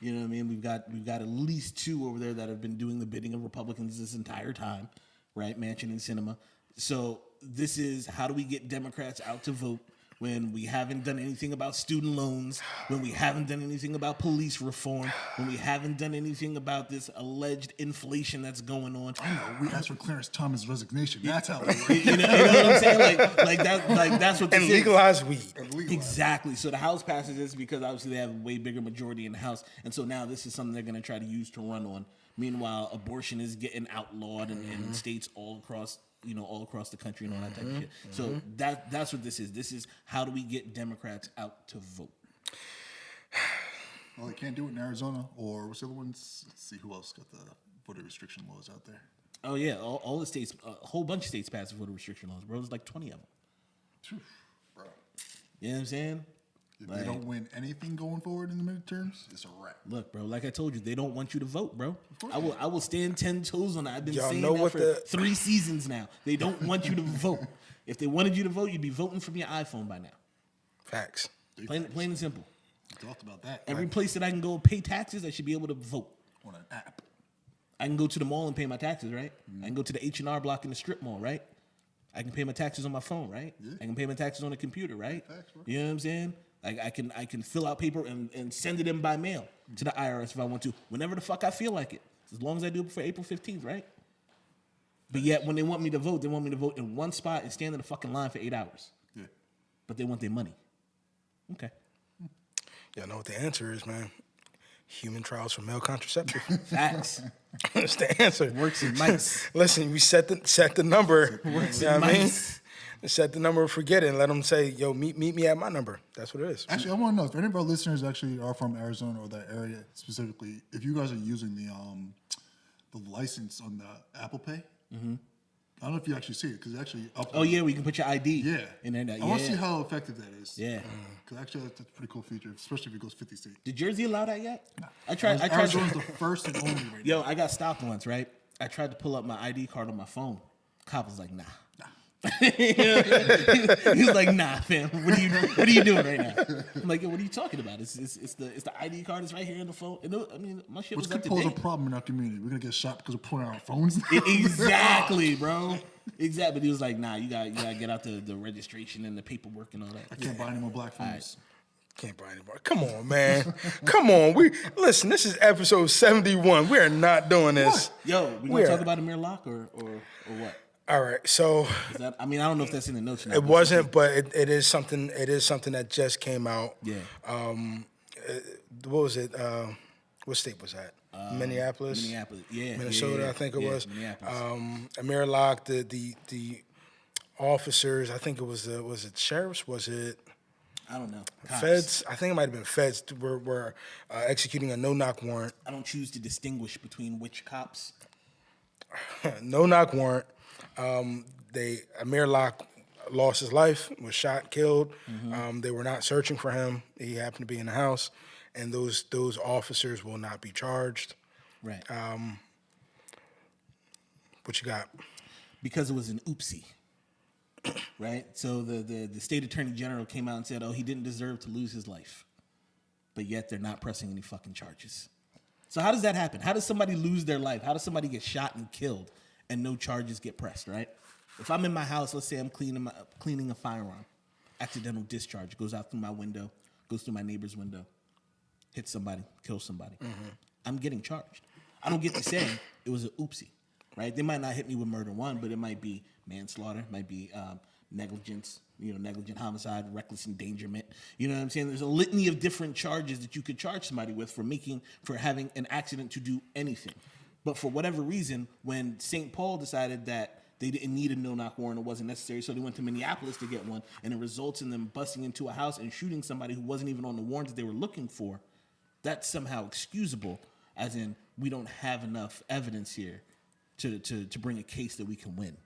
You know what I mean? We've got at least two over there that have been doing the bidding of Republicans this entire time, right? Manchin and Sinema. So this is how do we get Democrats out to vote when we haven't done anything about student loans, when we haven't done anything about police reform, when we haven't done anything about this alleged inflation that's going on. I know, we asked for Clarence Thomas' resignation. That's how we You know what I'm saying? Like that's what this And is. legalize weed. Exactly. So the House passes this because obviously they have a way bigger majority in the House, and so now this is something they're going to try to use to run on. Meanwhile, abortion is getting outlawed in states all across the country and all that type of shit. So that's what this is. This is how do we get Democrats out to vote? Well, they can't do it in Arizona or what's the other ones? Let's see who else got the voter restriction laws out there. Oh yeah, all the states, a whole bunch of states passed voter restriction laws, bro. There's like 20 of them. Phew, bro. You know what I'm saying? If they don't win anything going forward in the midterms, it's a wrap. Look, bro, like I told you, they don't want you to vote, bro. I will stand 10 toes on that. I've been Y'all saying know that what for the- 3 seasons now. They don't want you to vote. If they wanted you to vote, you'd be voting from your iPhone by now. Facts. Plain and simple. We talked about that. Every place that I can go pay taxes, I should be able to vote. On an app. I can go to the mall and pay my taxes, right? I can go to the H&R block in the strip mall, right? I can pay my taxes on my phone, right? Yeah. I can pay my taxes on the computer, right? Facts, bro. You know what I'm saying? Like I can fill out paper and send it in by mail to the IRS if I want to, whenever the fuck I feel like it. As long as I do it before April 15th, right? But yet when they want me to vote, they want me to vote in one spot and stand in a fucking line for 8 hours. Yeah. But they want their money. Okay. Y'all know what the answer is, man. Human trials for male contraceptive. Facts. That's the answer. Works in mice. Listen, we set the number. Works You know in what I mean? mice. Set the number, forget it, and let them say, yo, meet me at my number. That's what it is. Actually, I want to know if any of our listeners actually are from Arizona or that area specifically. If you guys are using the license on the Apple Pay, I don't know if you actually see it because actually. Oh yeah, we can put your ID. Yeah. In there. I want to see how effective that is. Yeah. Because actually, that's a pretty cool feature, especially if it goes 50 states. Did Jersey allow that yet? I tried. Arizona's the first and only right now. Yo, I got stopped once, right? I tried to pull up my ID card on my phone. Cop was like, nah. You know? He's like, nah, fam. What are you doing right now? I'm like, what are you talking about? It's the ID card is right here in the phone. And I mean, my shit Which was up could to pose a date. problem in our community. We're gonna get shot because we're pulling out our phones. Exactly, bro. Exactly. But he was like, nah, you gotta get out the registration and the paperwork and all that. I can't buy any more black phones. Can't buy anymore. Come on, man. Come on. Listen. This is episode 71. We are not doing this. Yo, we gonna talk about Amir Locke or what? All right. So I mean, I don't know if that's in the notes. Or not, it wasn't, but it is something. It is something that just came out. Yeah. What was it? What state was that? Minneapolis. Minneapolis. Yeah. Minnesota. Yeah. I think it was. Minneapolis. Amir Locke. The officers. I think it was it sheriffs? Was it? I don't know. Cops. Feds, I think it might have been feds were executing a no-knock warrant. I don't choose to distinguish between which cops. No-knock warrant. Amir Locke lost his life, was shot, killed. They were not searching for him. He happened to be in the house, and those officers will not be charged. Right. What you got? Because it was an oopsie. Right? So the state attorney general came out and said, oh, he didn't deserve to lose his life. But yet they're not pressing any fucking charges. So how does that happen? How does somebody lose their life? How does somebody get shot and killed and no charges get pressed, right? If I'm in my house, let's say I'm cleaning a firearm, accidental discharge, goes out through my window, goes through my neighbor's window, hits somebody, kills somebody. I'm getting charged. I don't get to say it was an oopsie, right? They might not hit me with murder one, but it might be manslaughter, might be negligence, negligent homicide, reckless endangerment. You know what I'm saying? There's a litany of different charges that you could charge somebody with for having an accident to do anything. But for whatever reason, when St. Paul decided that they didn't need a no-knock warrant, it wasn't necessary, so they went to Minneapolis to get one, and it results in them busting into a house and shooting somebody who wasn't even on the warrant that they were looking for, that's somehow excusable, as in we don't have enough evidence here to bring a case that we can win.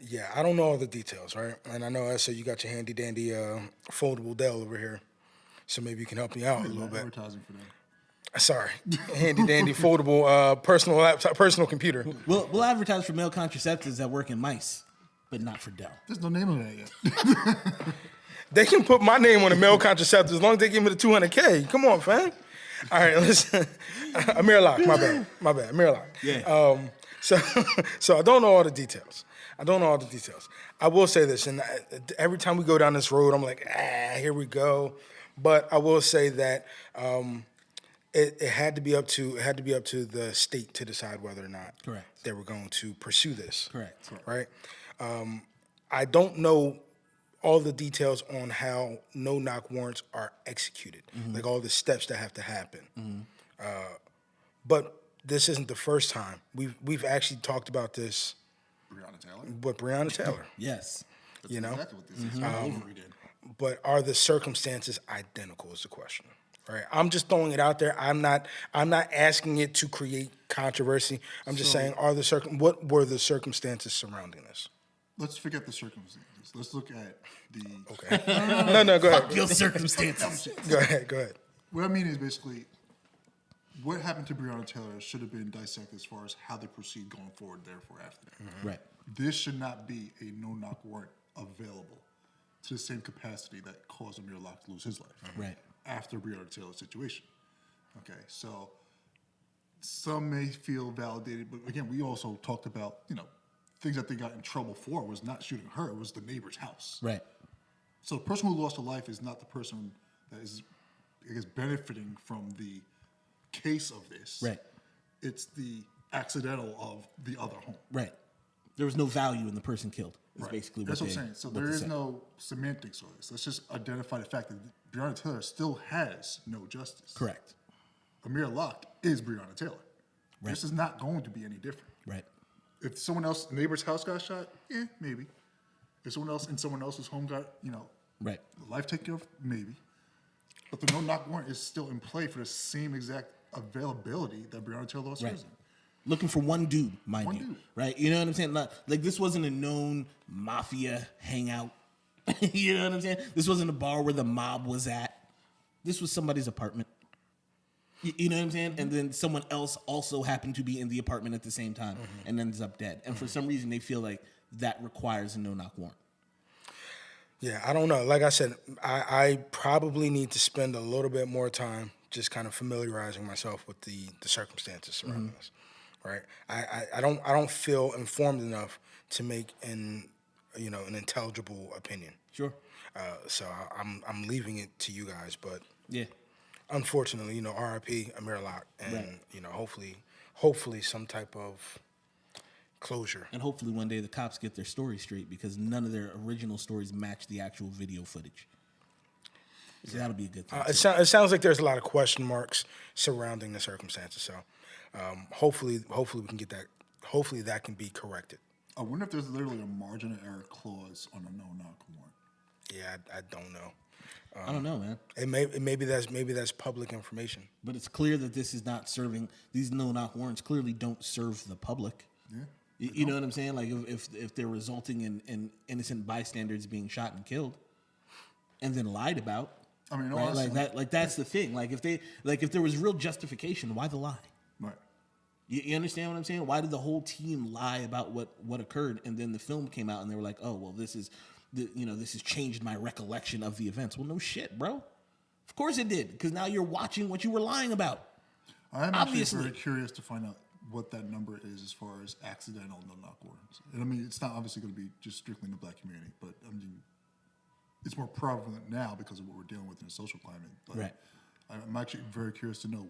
Yeah, I don't know all the details, right? And I know I said you got your handy dandy foldable Dell over here, so maybe you can help me out a little bit. Advertising for them. Sorry, handy dandy foldable personal laptop, personal computer. We'll advertise for male contraceptives that work in mice, but not for Dell. There's no name of that yet. They can put my name on the male contraceptive as long as they give me the $200K. Come on, fam. All right, listen. Amir Locke, my bad. Amir Locke. Yeah. So I don't know all the details. I will say this, and every time we go down this road, I'm like, here we go. But I will say that it had to be up to the state to decide whether or not Correct. they were going to pursue this. Correct. Right. I don't know all the details on how no-knock warrants are executed, like all the steps that have to happen. But this isn't the first time. We've actually talked about this Breonna Taylor. with Breonna Taylor. Yes. That's You know? exactly what this is. All over again. But are the circumstances identical is the question. Right. I'm just throwing it out there. I'm not asking it to create controversy. I'm just saying, what were the circumstances surrounding this? Let's forget the circumstances. Let's look at the. Okay. No, go ahead. Your circumstances. Go ahead. What I mean is basically, what happened to Breonna Taylor should have been dissected as far as how they proceed going forward. Therefore, after that, Right. this should not be a no-knock warrant available to the same capacity that caused Amir Locke to lose his life. Right. After Breonna Taylor's situation. Okay, so some may feel validated, but again, we also talked about, things that they got in trouble for was not shooting her, it was the neighbor's house. Right. So the person who lost a life is not the person that is, I guess, benefiting from the case of this. Right. It's the accidental of the other home. Right. There was no value in the person killed. Is basically what That's what they, I'm saying. So what there they is said. no semantics on this. Let's just identify the fact that Breonna Taylor still has no justice. Correct. Amir Locke is Breonna Taylor. Right. This is not going to be any different. Right. If someone else, neighbor's house got shot, maybe. If someone else in someone else's home got, Right. life taken off, maybe. But the no-knock warrant is still in play for the same exact availability that Breonna Taylor lost Right. hers in. Looking for one dude, mind One you. dude. Right? You know what I'm saying? Like this wasn't a known mafia hangout. You know what I'm saying? This wasn't a bar where the mob was at. This was somebody's apartment. You know what I'm saying? And then someone else also happened to be in the apartment at the same time and ends up dead. And for some reason, they feel like that requires a no-knock warrant? Yeah, I don't know. Like I said, I probably need to spend a little bit more time just kind of familiarizing myself with the circumstances surrounding this. Right? I don't feel informed enough to make an intelligible opinion. Sure. So I'm leaving it to you guys. But Yeah. unfortunately, R.I.P. Amir Locke, and Right. hopefully some type of closure. And hopefully one day the cops get their story straight, because none of their original stories match the actual video footage. So that'll be a good thing. It sounds like there's a lot of question marks surrounding the circumstances. So hopefully we can get that. Hopefully that can be corrected. I wonder if there's literally a margin of error clause on a no-knock warrant. Yeah, I don't know. I don't know, man. Maybe that's public information. But it's clear that this is not serving, these no-knock warrants clearly don't serve the public. Yeah. You know what I'm saying? Like if they're resulting in innocent bystanders being shot and killed and then lied about. I mean, right? honestly, Like that's the thing. Like if there was real justification, why the lie? right. You understand what I'm saying? Why did the whole team lie about what occurred, and then the film came out and they were like, "Oh, well, this has changed my recollection of the events." Well, no shit, bro. Of course it did, because now you're watching what you were lying about. I am Obviously. actually very curious to find out what that number is as far as accidental no-knock warrants. And I mean, it's not obviously going to be just strictly in the black community, but I mean, it's more prevalent now because of what we're dealing with in the social climate. But Right. I'm actually very curious to know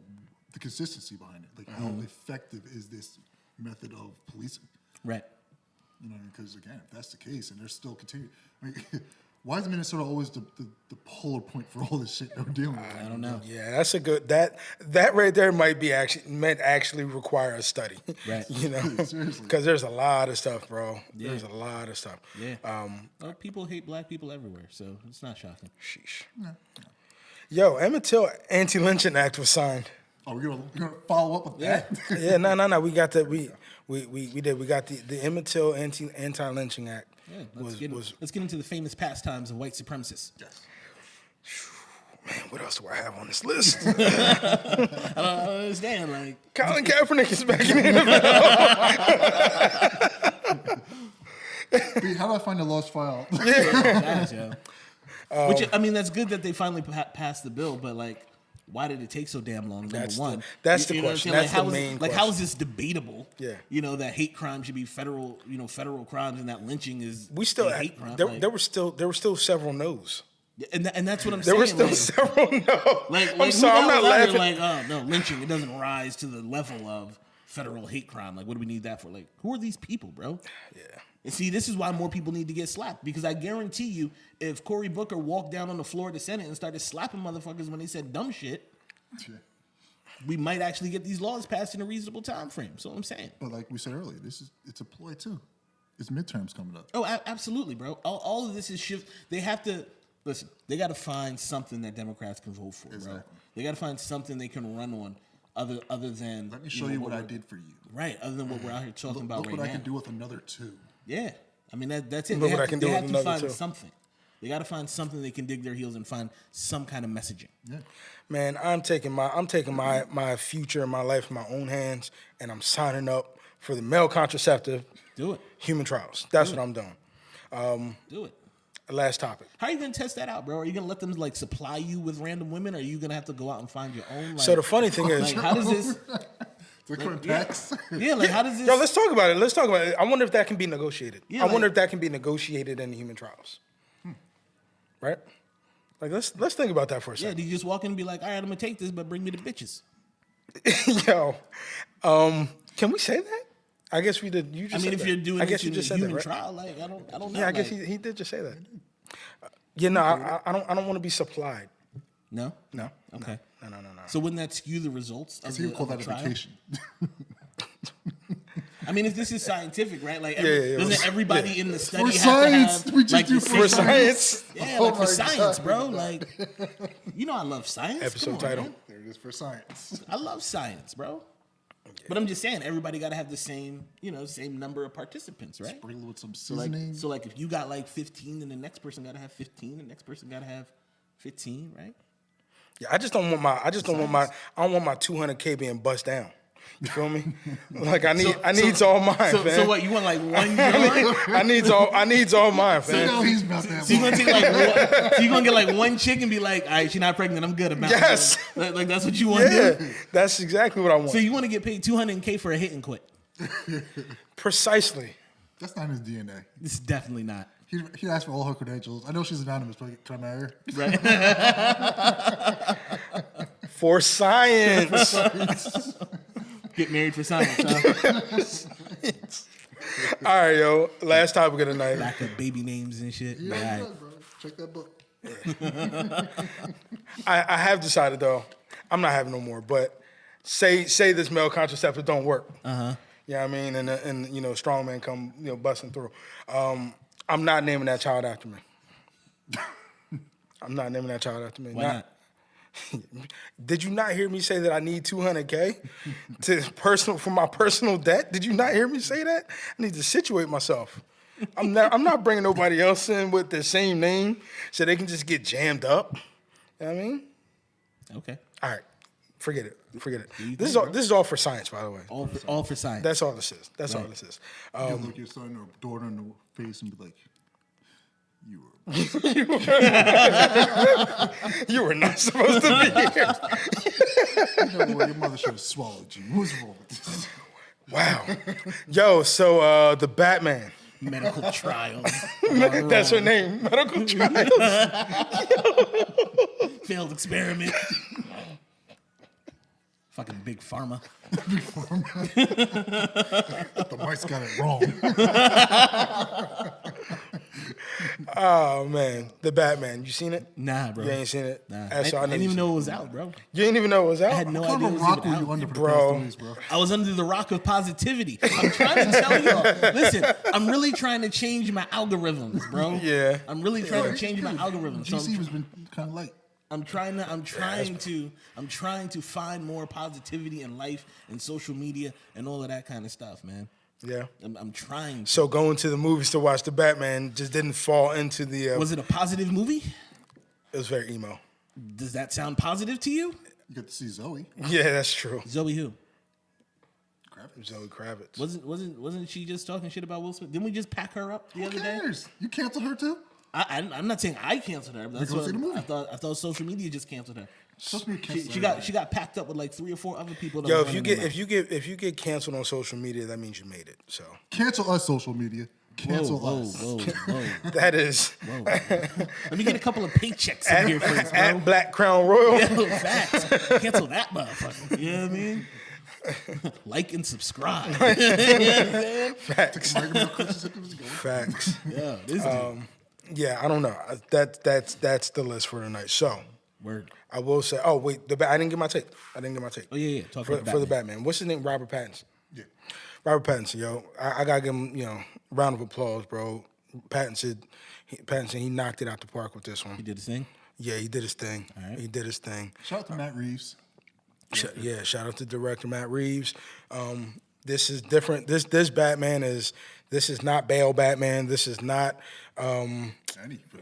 the consistency behind it. Like, how effective is this method of policing? Right. Because again, if that's the case, and they're still continuing, I mean, why is Minnesota always the polar point for all this shit they're dealing with? I don't know. Yeah, that's a good that right there might actually require a study. Right. Seriously. Because there's a lot of stuff, bro. Yeah. There's a lot of stuff. Yeah. Well, people hate black people everywhere, so it's not shocking. Sheesh. Yo, Emmett Till anti-lynching act was signed. Oh, we're gonna follow up with that? Yeah, no. We got that. We did. We got the Emmett Till anti-lynching act. Yeah, let's get into the famous pastimes of white supremacists. Yes. Man, what else do I have on this list? I don't understand. Like, Colin Kaepernick is back in the NFL. How do I find the lost file? guys, yo. Which, I mean, that's good that they finally passed the bill, but like, why did it take so damn long? Number one. That's the You know what I'm question. saying? That's Like, the how is main Like, how is this debatable? Yeah. That hate crime should be federal crimes, and that lynching is We still a hate crime. there were still several no's. And that's what I'm There saying. were still several no's. I'm sorry, I'm not laughing. Like, oh no, lynching, it doesn't rise to the level of federal hate crime. Like, what do we need that for? Like, who are these people, bro? Yeah. And see, this is why more people need to get slapped, because I guarantee you, if Cory Booker walked down on the floor of the Senate and started slapping motherfuckers when they said dumb shit, we might actually get these laws passed in a reasonable time frame. So I'm saying. But like we said earlier, it's a ploy too. It's midterms coming up. Oh, absolutely, bro. All of this is shift. They have to listen. They got to find something that Democrats can vote for, Exactly. bro. They got to find something they can run on, other than. Let me show you what I did for you. Right. Other than what we're out here talking about Look right what now. I can do with another two. Yeah. I mean that's it. Look They what I can do with have to another find two. something. They got to find something they can dig their heels and find some kind of messaging. Yeah. Man, I'm taking my future and my life in my own hands, and I'm signing up for the male contraceptive Do it. human trials. That's what I'm doing. Do it. Last topic. How are you gonna test that out, bro? Are you gonna let them like supply you with random women? Or are you gonna have to go out and find your own? Like, So the funny thing is, like, how does this? They're coming packs. Yeah, like how does this? yo, let's talk about it. I wonder if that can be negotiated. Yeah, I wonder like- if that can be negotiated in the human trials. Right? Like let's think about that for a Yeah, second. do you just walk in and be like, all right, I'm gonna take this, but bring me the bitches? Yo, can we say that? I guess we did. You just. I mean, said if that. you're doing I guess it you in a just said human that, right? trial, like I don't know. Yeah, I guess like- he did just say that. Yeah, no, I don't want to be supplied. No. No. Okay. No. So wouldn't that skew the results of So you the, call of the that a trial? vacation. I mean, if this is scientific, right? Like, Yeah. doesn't everybody in the study For have science, to have we just like do the for same- science. Yeah, Oh like for my science, God. bro. Like, I love science. Episode Come on, title. man. There it is for science. I love science, bro. But I'm just saying, everybody got to have the same, same number of participants, right? Sprinkle with some So like, seasoning. if you got like 15, then the next person got to have 15, the next person got to have 15, right? Yeah, I don't want my 200K being bust down. You feel me? Like I needs all mine, So fam. what? You want like one joint? I needs all mine, You know fam. he's about that. So you gonna take like so you gonna get like one chick and be like, all right, she's not pregnant. I'm good about it. Yes. Like that's what you want to Yeah, do. that's exactly what I want. So you want to get paid $200K for a hit and quit? Precisely. That's not in his DNA. This is definitely not. He asked for all her credentials. I know she's anonymous, but can I marry her? Right. For science. Get married for science. Huh? All right, yo. Last topic of the night. Back up baby names and shit. Yeah, Yeah, yeah, bro. Check that book. I have decided though, I'm not having no more. But say this male contraceptive don't work. You know what I mean? And you know, strong men come busting through. I'm not naming that child after me. I'm not naming that child after me. Why not? Did you not hear me say that I need $200K for my personal debt? Did you not hear me say that? I need to situate myself. I'm not bringing nobody else in with the same name so they can just get jammed up. You know what I mean? Okay. All right, forget it. you This think, is all for science, by the way. All for science. That's all this is. That's all this is. You look your son or daughter in the face and be like, "You were." You were not supposed to be here. You know what? Your mother should have swallowed you. What's wrong with this? Wow. Yo, so the Batman. Medical trials. That's her name. Medical trials. Failed experiment. Fucking big pharma. The mice got it wrong. Oh man, the Batman. You seen it? Nah, bro. You ain't seen it? Nah. That's all I didn't even know. know it was out, bro. You didn't even know it was out? I had no What kind idea of it a was rock even were you out. under for the Bro. past 2 weeks, bro? I was under the rock of positivity. I'm trying to tell y'all. Listen, I'm really trying to change my algorithms, bro. Yeah. I'm really trying to change my algorithms. So GC has been kind of light. I'm trying to find more positivity in life and social media and all of that kind of stuff, man. Yeah. I'm trying. So going to the movies to watch the Batman just didn't fall into the. Was it a positive movie? It was very emo. Does that sound positive to you? You get to see Zoe. Yeah, that's true. Zoe who? Kravitz. Zoe Kravitz. Wasn't she just talking shit about Will Smith? Didn't we just pack her up the Who other day? cares? You canceled her too? I'm not saying I canceled her. But that's go what see the movie. I thought social media just canceled her. Social media canceled She everybody. got packed up with like 3 or 4 other people. That Yo, was if you running get them if you get canceled on social media, that means you made it. So Cancel us, social media. out. Cancel whoa, us. whoa, whoa, that is whoa. Let me get a couple of paychecks in here first, bro. at Black Crown Royal. Yo, facts. Cancel that motherfucker. You know what I mean? Like and subscribe. Facts. Regular contraceptives go. Facts. Yeah, this dude. Yeah, I don't know. That's the list for tonight. So Word. I will say. Oh wait, I didn't get my take. Oh yeah. Talk for about the Batman. What's his name? Robert Pattinson. Yeah. Robert Pattinson, yo. I gotta give him, round of applause, bro. Pattinson, he knocked it out the park with this He one. did his thing. Yeah, he did his thing. All right. He did his thing. Shout out to Matt Reeves. Shout out to director Matt Reeves. This is different. This Batman is not Bale Batman. This is not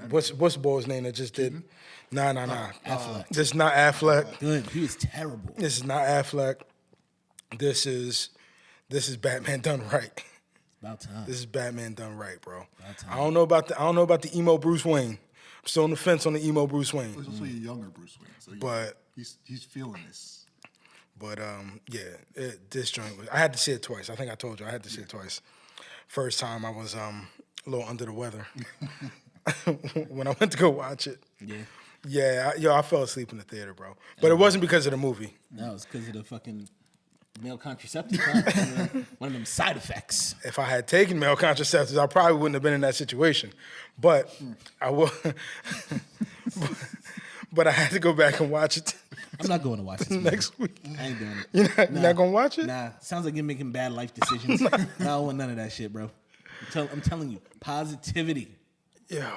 what's the boy's name that just did? Nah. Affleck. This is not Affleck. Good. He was terrible. This is not Affleck. This is Batman done right. About time. This is Batman done right, bro. About time. I don't know about the emo Bruce Wayne. I'm still on the fence on the emo Bruce Wayne. He's also a younger Bruce Wayne, so But- he's feeling this. But this joint was. I had to see it twice. I think I told you I had to see it twice. First time I was a little under the weather when I went to go watch it. Yeah. Yeah, I fell asleep in the theater, bro. But it wasn't because of the movie. No, it's because of the fucking male contraceptive. Huh? One of them side effects. If I had taken male contraceptives, I probably wouldn't have been in that situation. But I will. But I had to go back and watch it I'm not going to watch this movie. next week. I ain't doing it. You're not gonna watch it? Nah, sounds like you're making bad life decisions. I don't want none of that shit, bro. I'm telling you, positivity. Yeah.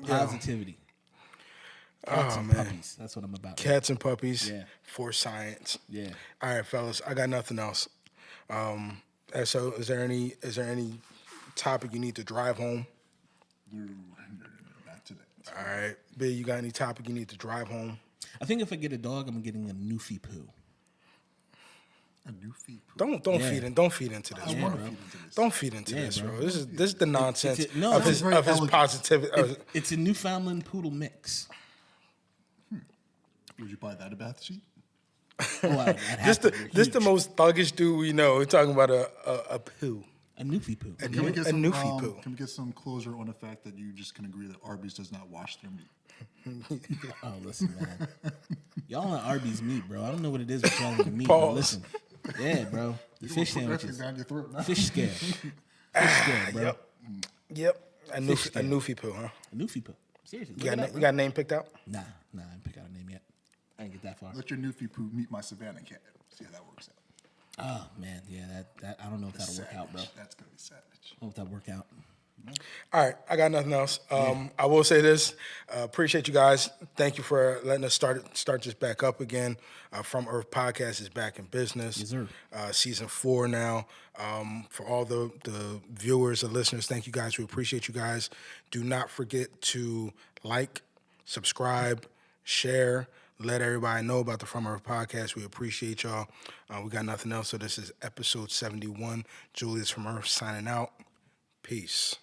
Positivity. Cats and puppies. That's what I'm about. Cats and puppies Yeah. for science. Yeah. All right, fellas, I got nothing else. So is there any topic you need to drive home? Not today. All right, B, you got any topic you need to drive home? I think if I get a dog, I'm getting a Newfie poo. A new feed. Don't feed into this, I bro. want to feed into this. Don't feed into Yeah, this, bro. bro. This is the nonsense no, of it's his very elegant. positivity. It's a Newfoundland poodle mix. Would you buy that a bath sheet? Oh, I'd have to. They're This the huge. most thuggish dude we know. We're talking about a poo. A Newfie poo. Can we get A some? newfie poo. Can we get some closure on the fact that you just can agree that Arby's does not wash their meat? Oh, listen, man. Y'all on Arby's meat, bro. I don't know what it is with y'all and the meat. But Pause. listen. Yeah, bro. The fish sandwiches. down your throat. Fish scale. Fish scale, bro. Yep. A scale. newfie poo, huh? A Newfie poo. Seriously. You look got, it up, you bro. got a name picked out? Nah, I didn't pick out a name yet. I didn't get that far. Let your newfie poo meet my Savannah cat. See how that works out. Oh man, yeah, that I don't know if that'll work out, bro. That's gonna be savage. I don't know if that'll work out. All right, I got nothing else. I will say this: appreciate you guys. Thank you for letting us start this back up again. From Earth Podcast is back in business. Yes, sir. Season 4 now. For all the viewers and listeners, thank you guys. We appreciate you guys. Do not forget to like, subscribe, share. Let everybody know about the From Earth Podcast. We appreciate y'all. We got nothing else. So this is episode 71. Julius from Earth signing out. Peace.